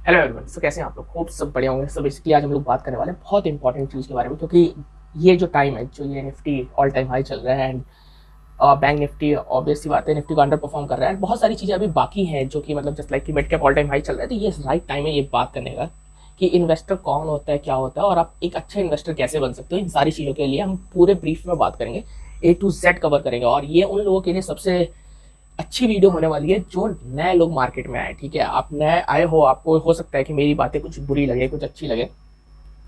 Hello everyone. सो कैसे हैं आप लोग? होप सब बढ़िया होंगे। सो बेसिकली आज हम लोग बात करने वाले हैं बहुत इंपॉर्टेंट चीज़ के बारे में, क्योंकि ये जो टाइम है, जो ये निफ्टी ऑल टाइम हाई चल रहा है एंड बैंक निफ्टी ऑब्वियस सी बात है निफ्टी को अंडर परफॉर्म कर रहा है। बहुत सारी चीज़ें अभी बाकी हैं जो कि मतलब जस्ट लाइक कि mid cap all time high चल रहा है। तो ये राइट टाइम है ये बात करने का कि इन्वेस्टर कौन होता है, क्या होता है और आप एक अच्छे इन्वेस्टर कैसे बन सकते हो। इन सारी चीज़ों के लिए हम पूरे ब्रीफ में बात करेंगे, A to Z कवर करेंगे। और ये उन लोगों के लिए सबसे अच्छी वीडियो होने वाली है जो नए लोग मार्केट में आए। ठीक है, आप नए आए हो, आपको हो सकता है कि मेरी बातें कुछ बुरी लगे कुछ अच्छी लगे,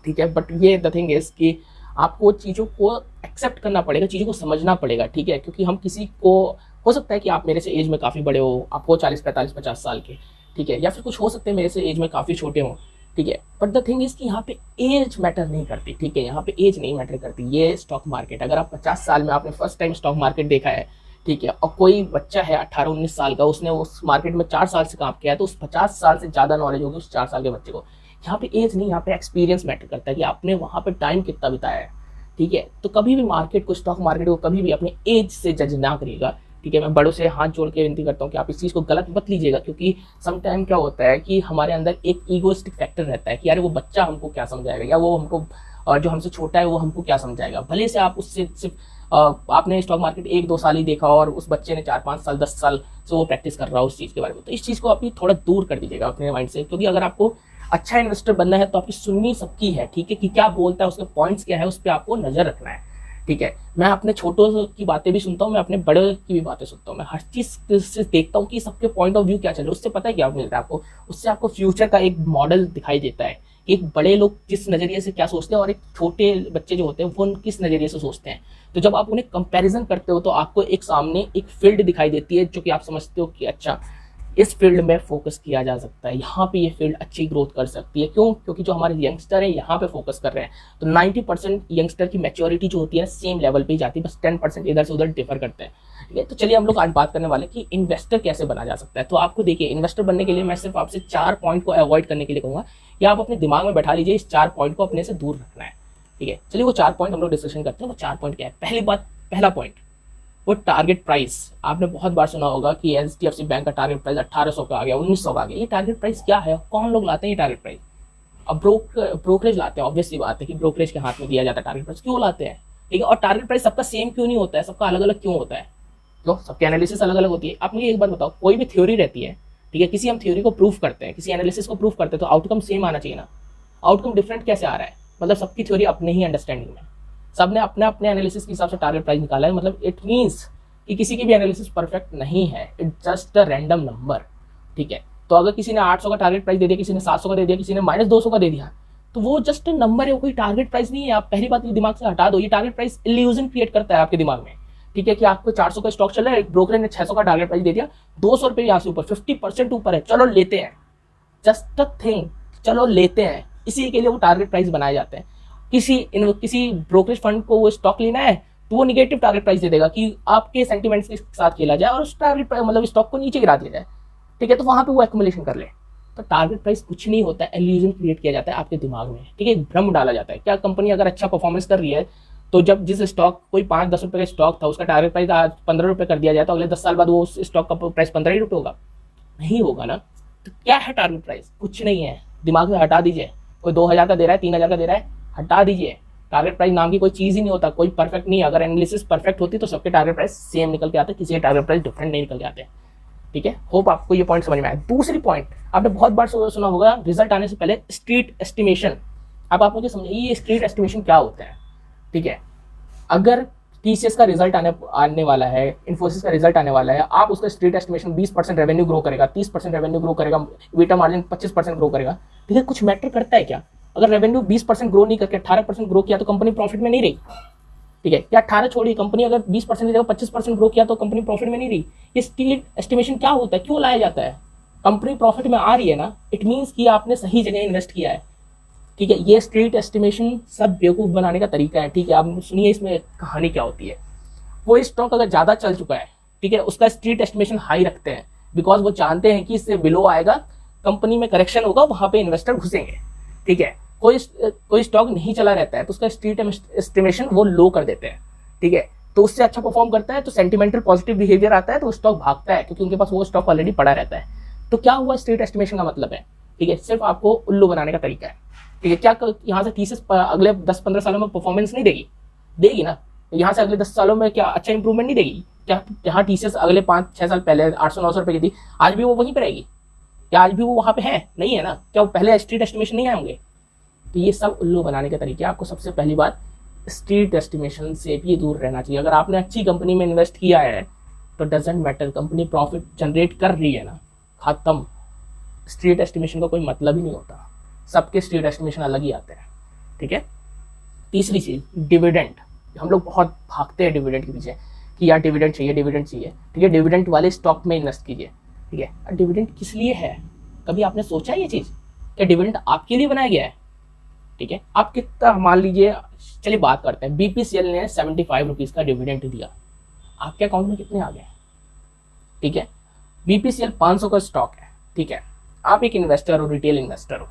ठीक है, बट ये द थिंग इज कि आपको चीज़ों को एक्सेप्ट करना पड़ेगा, चीज़ों को समझना पड़ेगा। ठीक है, क्योंकि हम किसी को, हो सकता है कि आप मेरे से एज में काफ़ी बड़े हो, आप हो 40 45 50 साल के, ठीक है, या फिर कुछ हो सकते हैं मेरे से एज में काफ़ी छोटे हों, ठीक है, बट द थिंग इज कि यहाँ पे एज मैटर नहीं करती। ठीक है, यहाँ पे एज नहीं मैटर करती। ये स्टॉक मार्केट, अगर आप 50 साल में आपने फर्स्ट टाइम स्टॉक मार्केट देखा है, ठीक है, और कोई बच्चा है 18 19 साल का, उसने उस मार्केट में 4 साल से काम किया है, तो उस 50 साल से ज़्यादा नॉलेज होगी उस 4 साल के बच्चे को। यहाँ पे एज नहीं, यहाँ पे एक्सपीरियंस मैटर करता है कि आपने वहाँ पे टाइम कितना बिताया है। ठीक है, तो कभी भी मार्केट को, स्टॉक मार्केट को कभी भी अपने एज से जज ना करिएगा। ठीक है, मैं बड़ों से हाथ जोड़ के विनती करता हूँ कि आप इस चीज़ को गलत मत लीजिएगा, क्योंकि समटाइम क्या होता है कि हमारे अंदर एक ईगोइस्टिक फैक्टर रहता है कि यार वो बच्चा हमको क्या समझाएगा, या वो हमको, और जो हमसे छोटा है वो हमको क्या समझाएगा। भले से आप उससे सिर्फ आपने स्टॉक मार्केट 1 2 साल ही देखा और उस बच्चे ने 4 5 साल 10 साल से वो प्रैक्टिस कर रहा है उस चीज़ के बारे में, तो इस चीज़ को आप थोड़ा दूर कर दीजिएगा अपने माइंड से। क्योंकि अगर आपको अच्छा इन्वेस्टर बनना है तो आपकी सुननी सबकी है। ठीक है, कि क्या बोलता है, उसके पॉइंट्स क्या है, उस पर आपको नजर रखना है। ठीक है, मैं अपने छोटों की बातें भी सुनता हूँ, मैं अपने बड़े की भी बातें सुनता हूँ, मैं हर चीज़ से देखता हूँ कि सबके पॉइंट ऑफ व्यू क्या चल रहा है। उससे पता है क्या मिलता है आपको, उससे आपको फ्यूचर का एक मॉडल दिखाई देता है कि एक बड़े लोग किस नज़रिए से क्या सोचते हैं और एक छोटे बच्चे जो होते हैं वो किस नज़रिए से सोचते हैं। तो जब आप उन्हें कंपैरिजन करते हो तो आपको एक सामने एक फील्ड दिखाई देती है जो कि आप समझते हो कि अच्छा, इस फील्ड में फोकस किया जा सकता है, यहाँ पे ये फील्ड अच्छी ग्रोथ कर सकती है। क्यों? क्योंकि जो हमारे यंगस्टर हैं यहाँ पे फोकस कर रहे हैं। तो 90% यंगस्टर की मैच्योरिटी जो होती है सेम लेवल पे ही जाती है, बस 10% इधर से उधर डिफर करते हैं। ठीक है, तो चलिए हम लोग आज बात करने वाले कि इन्वेस्टर कैसे बना जा सकता है। तो आपको देखिए, इन्वेस्टर बनने के लिए मैं सिर्फ आपसे 4 पॉइंट को अवॉइड करने के लिए कहूँगा, या आप अपने दिमाग में बैठा लीजिए, इस 4 पॉइंट को अपने से दूर रखना है। ठीक है, चलिए वो 4 पॉइंट हम लोग डिस्कशन करते हैं। वो 4 पॉइंट क्या है? पहली बात, पहला पॉइंट, वो टारगेट प्राइस। आपने बहुत बार सुना होगा कि HDFC बैंक का टारगेट प्राइस 1800 का आ गया, 1900 का आ गया। ये टारगेट प्राइस क्या है? कौन लोग लाते हैं ये टारगेट प्राइस? अब ब्रोकरेज लाते हैं। ऑब्वियसली बात है कि ब्रोकरेज के हाथ में दिया जाता है टारगेट प्राइस। क्यों लाते हैं? ठीक है, और टारगेट प्राइस सबका सेम क्यों नहीं होता है, सबका अलग अलग क्यों होता है? क्यों? सबकी एनालिसिस अलग अलग होती है। आप मुझे एक बात बताओ, कोई भी थ्योरी रहती है, ठीक है, किसी हम थ्योरी को प्रूव करते हैं, किसी एनालिसिस को प्रूव करते हैं, तो आउटकम सेम आना चाहिए ना। आउटकम डिफरेंट कैसे आ रहा है? मतलब सबकी थ्योरी अपने ही अंडरस्टैंडिंग में, सबने अपने अपने एनालिसिस के हिसाब से टारगेट प्राइस निकाला है। मतलब इट मीन्स कि किसी की भी एनालिसिस परफेक्ट नहीं है, it just a random number. ठीक है, तो अगर किसी ने 800 का टारगेट प्राइस दे दिया, किसी ने 700 का दे दिया, किसी ने -200 का दे दिया, तो वो जस्ट नंबर है, वो कोई टारगेट प्राइस नहीं है। आप पहली बात ये दिमाग से हटा दो। ये टारगेट प्राइस इल्यूजन क्रिएट करता है आपके दिमाग में। ठीक है, कि आपको 400 का स्टॉक चल रहा है, ब्रोकर ने 600 का टारगेट प्राइस दे दिया, 200 रुपये यहाँ से ऊपर, 50% ऊपर है, चलो लेते हैं। जस्ट अ थिंग, चलो लेते हैं, इसी के लिए वो टारगेट प्राइस बनाए जाते हैं। किसी ब्रोकरेज फंड को वो स्टॉक लेना है तो वो निगेटिव टारगेट प्राइस दे देगा कि आपके सेंटिमेंट्स के साथ खेला जाए और उस टारगेट प्राइस, मतलब स्टॉक को नीचे गिरा दिया जाए। ठीक है, तो वहां पे वो एक्युमुलेशन कर ले। तो टारगेट प्राइस कुछ नहीं होता है, इल्यूजन क्रिएट किया जाता है आपके दिमाग में। ठीक है, भ्रम डाला जाता है। क्या कंपनी अगर अच्छा परफॉर्मेंस कर रही है तो जब जिस स्टॉक कोई 5 10 रुपए का स्टॉक था उसका टारगेट प्राइस आज 15 रुपए कर दिया जाए, तो अगले 10 साल बाद वो उस स्टॉक का प्राइस 15 ही रुपए होगा? नहीं होगा ना। तो क्या है टारगेट प्राइस? कुछ नहीं है, दिमाग से हटा दीजिए। कोई 2000 का दे रहा है, 3000 का दे रहा है, हटा दीजिए। टारगेट प्राइस नाम की कोई चीज ही नहीं होता, कोई परफेक्ट नहीं है। अगर एनालिसिस परफेक्ट होती तो सबके टारगेट प्राइस सेम निकल के आते, किसी के टारगेट प्राइस डिफरेंट नहीं निकल के आते। ठीक है, होप आपको ये पॉइंट समझ में आया। दूसरी पॉइंट, आपने बहुत बार सुना होगा रिजल्ट आने से पहले स्ट्रीट एस्टिमेशन। अब आप मुझे समझिए ये स्ट्रीट एस्टिमेशन क्या होता है। ठीक है, अगर TCS का रिजल्ट आने वाला है, इन्फोसिस का रिजल्ट आने वाला है, आप उसका स्ट्रीट एस्टिमेशन 20% रेवेन्यू ग्रो करेगा, 30% रेवेन्यू ग्रो करेगा, वीटा मार्जिन 25% ग्रो करेगा। ठीक है, कुछ मैटर करता है क्या? अगर रेवेन्यू 20% ग्रो नहीं करके 18% ग्रो किया तो कंपनी प्रॉफिट में नहीं रही। ठीक है, या 18 छोड़ी, कंपनी अगर 20% की जगह 25% ग्रो किया तो कंपनी प्रॉफिट में नहीं रही। ये स्ट्रीट एस्टिमेशन क्या होता है, क्यों लाया जाता है? कंपनी प्रॉफिट में आ रही है ना, इट मीन्स कि आपने सही जगह इन्वेस्ट किया है। ठीक है, ये स्ट्रीट एस्टिमेशन सब बेवकूफ़ बनाने का तरीका है। ठीक है, आप सुनिए इसमें कहानी क्या होती है। वो स्टॉक अगर ज़्यादा चल चुका है, ठीक है, उसका स्ट्रीट एस्टिमेशन हाई रखते हैं, बिकॉज वो जानते हैं कि इससे बिलो आएगा, कंपनी में करेक्शन होगा, वहां पे इन्वेस्टर घुसेंगे। ठीक है, कोई स्टॉक नहीं चला रहता है तो उसका स्ट्रीट एस्टिमेशन वो लो कर देते हैं। ठीक है, तो उससे अच्छा परफॉर्म करता है तो सेंटिमेंटल पॉजिटिव बिहेवियर आता है, तो स्टॉक भागता है क्योंकि उनके पास वो स्टॉक ऑलरेडी पड़ा रहता है। तो क्या हुआ? स्ट्रीट एस्टिमेशन का मतलब है ठीक है, सिर्फ आपको उल्लू बनाने का तरीका है। ठीक है, क्या यहाँ से थीसिस अगले 10-15 सालों में परफॉर्मेंस नहीं देगी? देगी ना। यहाँ से अगले 10 सालों में क्या अच्छा इंप्रूवमेंट नहीं देगी? क्या जहाँ थीसिस अगले 5-6 साल पहले 800-900 रुपए की थी, आज भी वो वहीं पर रहेगी? क्या आज भी वो वहाँ पे है? नहीं है ना। क्या वो पहले स्ट्रीट एस्टिमेशन नहीं आए होंगे? तो ये सब उल्लू बनाने के तरीके। आपको सबसे पहली बात स्ट्रीट एस्टिमेशन से भी दूर रहना चाहिए। अगर आपने अच्छी कंपनी में इन्वेस्ट किया है तो doesn't matter, company profit generate कर रही है ना, खत्म। स्ट्रीट एस्टिमेशन का कोई मतलब ही नहीं होता, सबके स्ट्रीट एस्टिमेशन अलग ही आते हैं। ठीक है। तीसरी चीज डिविडेंड। हम लोग बहुत भागते हैं डिविडेंड के पीछे कि यार डिविडेंड चाहिए, डिविडेंड चाहिए। ठीक है, डिविडेंड वाले स्टॉक में इन्वेस्ट कीजिए। ठीक है, डिविडेंड किस लिए है? कभी आपने सोचा है ये चीज? क्या डिविडेंड आपके लिए बनाया गया है? ठीक है, आप कितना मान लीजिए, चलिए बात करते हैं, बीपीसीएल ने 75 रुपीज का डिविडेंड दिया, आपके अकाउंट में कितने आ गए? ठीक है, बीपीसीएल 500 का स्टॉक है। ठीक है, आप एक इन्वेस्टर हो, रिटेल इन्वेस्टर हो।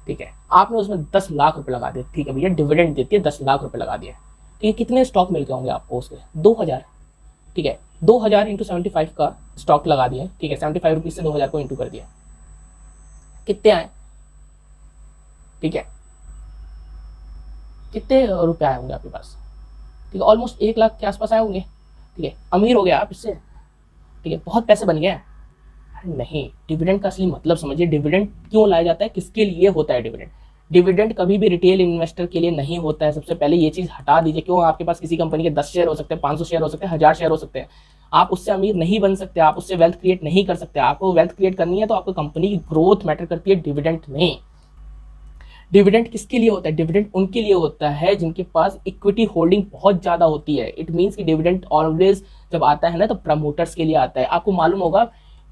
ठीक है, आपने उसमें 10 लाख रुपए लगा दिए। ठीक है भैया, डिविडेंड देती है, 10 लाख रुपए लगा दिए। ठीक है, कितने स्टॉक मिल गए होंगे आपको उसके? 2000। ठीक है, 2000 इंटू 75 का स्टॉक लगा दिए। ठीक है, 75 रुपीज से 2000 को इंटू कर दिया, कितने आए? ठीक है, कितने रुपए आए होंगे आपके पास? ठीक है, ऑलमोस्ट 1 लाख के आसपास आए होंगे। ठीक है, अमीर हो गया आप इससे। ठीक है, बहुत पैसे बन गए। अरे नहीं, डिविडेंड का असली मतलब समझिए। डिविडेंड क्यों लाया जाता है, किसके लिए होता है डिविडेंड? डिविडेंड कभी भी रिटेल इन्वेस्टर के लिए नहीं होता है। सबसे पहले ये चीज हटा दीजिए। क्यों? आपके पास किसी कंपनी के 10 शेयर हो सकते हैं, 500 शेयर हो सकते हैं, 1000 शेयर हो सकते हैं। आप उससे अमीर नहीं बन सकते, आप उससे वेल्थ क्रिएट नहीं कर सकते। आपको वेल्थ क्रिएट करनी है तो आपको कंपनी की ग्रोथ मैटर करती है, डिविडेंड नहीं। डिविडेंड किसके लिए होता है? डिविडेंड उनके लिए होता है जिनके पास इक्विटी होल्डिंग बहुत ज्यादा होती है। इट मीन्स कि डिविडेंड ऑलवेज जब आता है ना तो प्रमोटर्स के लिए आता है। आपको मालूम होगा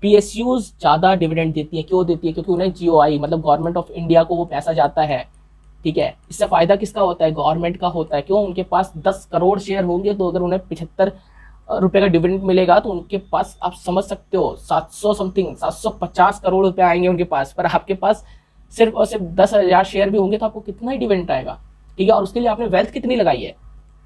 पीएसयूज ज्यादा डिविडेंड देती है। क्यों देती है? क्योंकि उन्हें जीओआई मतलब गवर्नमेंट ऑफ इंडिया को वो पैसा जाता है। ठीक है, इससे फायदा किसका होता है? गवर्नमेंट का होता है। क्यों? उनके पास 10 करोड़ शेयर होंगे तो अगर उन्हें 75 रुपए का डिविडेंड मिलेगा तो उनके पास आप समझ सकते हो 700 समथिंग 750 करोड़ रुपए आएंगे उनके पास। पर आपके पास सिर्फ और सिर्फ 10,000 शेयर भी होंगे तो आपको कितना ही डिविडेंड आएगा? ठीक है, और उसके लिए आपने वेल्थ कितनी लगाई है?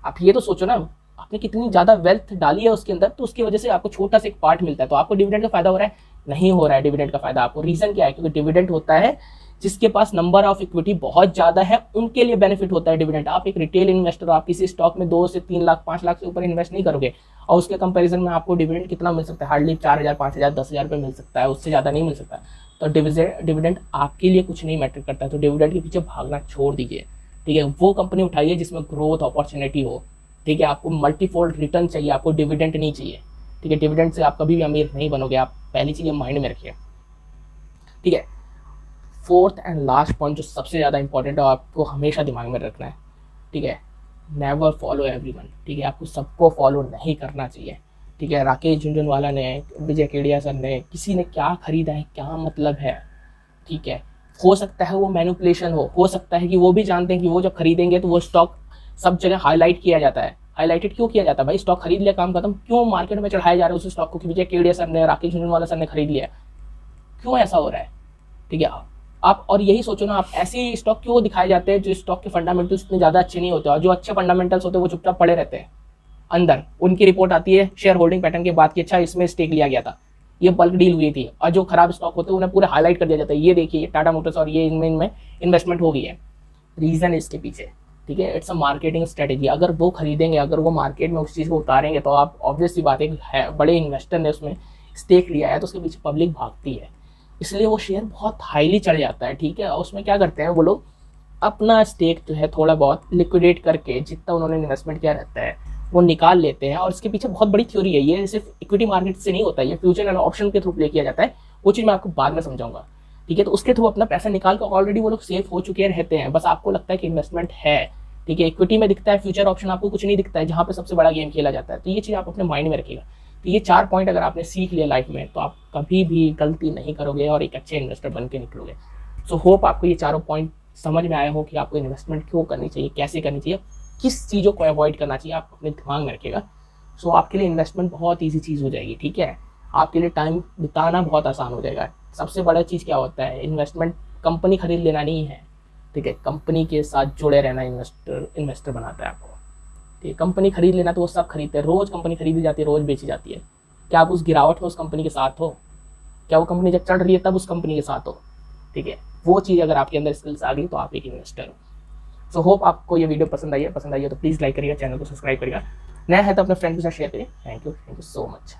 आप ये तो सोचो ना, आपने कितनी ज्यादा वेल्थ डाली है उसके अंदर, तो उसकी वजह से आपको छोटा सा एक पार्ट मिलता है। तो आपको डिविडेंड का फायदा हो रहा है? नहीं हो रहा है डिविडेंड का फायदा आपको। रीजन क्या है? क्योंकि डिविडेंड होता है जिसके पास नंबर ऑफ इक्विटी बहुत ज्यादा है, उनके लिए बेनिफिट होता है डिविडेंड। आप एक रिटेल इन्वेस्टर हो, आप किसी स्टॉक में 2 से 3 लाख 5 लाख से ऊपर इन्वेस्ट नहीं करोगे, और उसके कंपैरिजन में आपको डिविडेंड कितना मिल सकता है? हार्डली 4000 5000 10,000 रुपये मिल सकता है, उससे ज्यादा नहीं मिल सकता। तो डिविडेंड आपके लिए कुछ नहीं मैटर करता है। तो डिविडेंड के पीछे भागना छोड़ दीजिए। ठीक है, वो कंपनी उठाइए जिसमें ग्रोथ अपॉर्चुनिटी हो। ठीक है, आपको मल्टीफोल्ड रिटर्न चाहिए, आपको डिविडेंड नहीं चाहिए। ठीक है, डिविडेंड से आप कभी भी अमीर नहीं बनोगे। आप पहली चीज माइंड में रखिए। ठीक है, फोर्थ एंड लास्ट पॉइंट जो सबसे ज़्यादा इंपॉर्टेंट है, आपको हमेशा दिमाग में रखना है। ठीक है, नेवर फॉलो एवरीवन। ठीक है, आपको सबको फॉलो नहीं करना चाहिए। ठीक है, राकेश झुनझुनवाला ने, विजय केडिया सर ने, किसी ने क्या खरीदा है, क्या मतलब है? ठीक है, हो सकता है वो मैनिपुलेशन हो सकता है कि वो भी जानते हैं कि वो जब खरीदेंगे तो वो स्टॉक सब जगह हाईलाइट किया जाता है। हाईलाइटेड क्यों किया जाता है भाई? स्टॉक खरीद लिया, काम खत्म। क्यों मार्केट में चढ़ाया जा रहा है उस स्टॉक को कि विजय केडिया सर ने, राकेश झुनझुनवाला सर ने खरीद लिया? क्यों ऐसा हो रहा है? ठीक है, आप और यही सोचो ना, आप ऐसे स्टॉक क्यों दिखाए जाते हैं जो स्टॉक के फंडामेंटल्स इतने ज़्यादा अच्छे नहीं होते, और जो अच्छे फंडामेंटल्स होते हैं वो चुपचाप पड़े रहते हैं अंदर। उनकी रिपोर्ट आती है शेयर होल्डिंग पैटर्न के बाद कि अच्छा इसमें स्टेक लिया गया था, ये बल्क डील हुई थी, और जो खराब स्टॉक होते हैं उन्हें पूरे हाईलाइट कर दिया जाता है, ये देखिए टाटा मोटर्स और ये इनमें इन्वेस्टमेंट हो गई है। रीज़न इसके पीछे, ठीक है, इट्स अ मार्केटिंग स्ट्रेटेजी। अगर वो खरीदेंगे, अगर वो मार्केट में उस चीज़ को उतारेंगे तो आप ऑब्वियस सी बात है, बड़े इन्वेस्टर ने उसमें स्टेक लिया है तो उसके पीछे पब्लिक भागती है, इसलिए वो शेयर बहुत हाईली चढ़ जाता है। ठीक है, और उसमें क्या करते हैं वो लोग, अपना स्टेक जो है थोड़ा बहुत लिक्विडेट करके जितना उन्होंने इन्वेस्टमेंट किया रहता है वो निकाल लेते हैं। और इसके पीछे बहुत बड़ी थ्योरी है, ये सिर्फ इक्विटी मार्केट से नहीं होता है, ये फ्यूचर एंड ऑप्शन के थ्रू प्ले किया जाता है। वो चीज़ मैं आपको बाद में समझाऊंगा। ठीक है, तो उसके थ्रू अपना पैसा निकाल कर ऑलरेडी वो लोग सेफ हो चुके रहते हैं, बस आपको लगता है कि इन्वेस्टमेंट है। ठीक है, इक्विटी में दिखता है, फ्यूचर ऑप्शन आपको कुछ नहीं दिखता है, जहाँ पे सबसे बड़ा गेम खेला जाता है। तो ये चीज़ आप अपने माइंड में रखिएगा। तो ये 4 पॉइंट अगर आपने सीख लिया लाइफ में तो आप कभी भी गलती नहीं करोगे और एक अच्छे इन्वेस्टर बन के निकलोगे। सो होप आपको ये 4 पॉइंट समझ में आया हो कि आपको इन्वेस्टमेंट क्यों करनी चाहिए, कैसे करनी चाहिए, किस चीज़ों को अवॉइड करना चाहिए, आप अपने दिमाग में रखिएगा। सो आपके लिए इन्वेस्टमेंट बहुत ईजी चीज़ हो जाएगी। ठीक है, आपके लिए टाइम बिताना बहुत आसान हो जाएगा। सबसे बड़ा चीज़ क्या होता है, इन्वेस्टमेंट कंपनी खरीद लेना नहीं है। ठीक है, कंपनी के साथ जुड़े रहना इन्वेस्टर बनाता है आपको। ठीक है, कंपनी खरीद लेना तो वो सब खरीदते हैं, रोज़ कंपनी खरीदी जाती है, रोज़ बेची जाती है। क्या आप उस गिरावट में उस कंपनी के साथ हो? क्या वो कंपनी जब चढ़ रही है तब उस कंपनी के साथ हो? ठीक है, वो चीज़ अगर आपके अंदर स्किल्स आ गई तो आप एक इन्वेस्टर हो। सो होप आपको ये वीडियो पसंद आई है तो प्लीज़ लाइक करिएगा, चैनल को सब्सक्राइब करिएगा, नया है तो अपने फ्रेंड के साथ शेयर करिए। Thank you so much.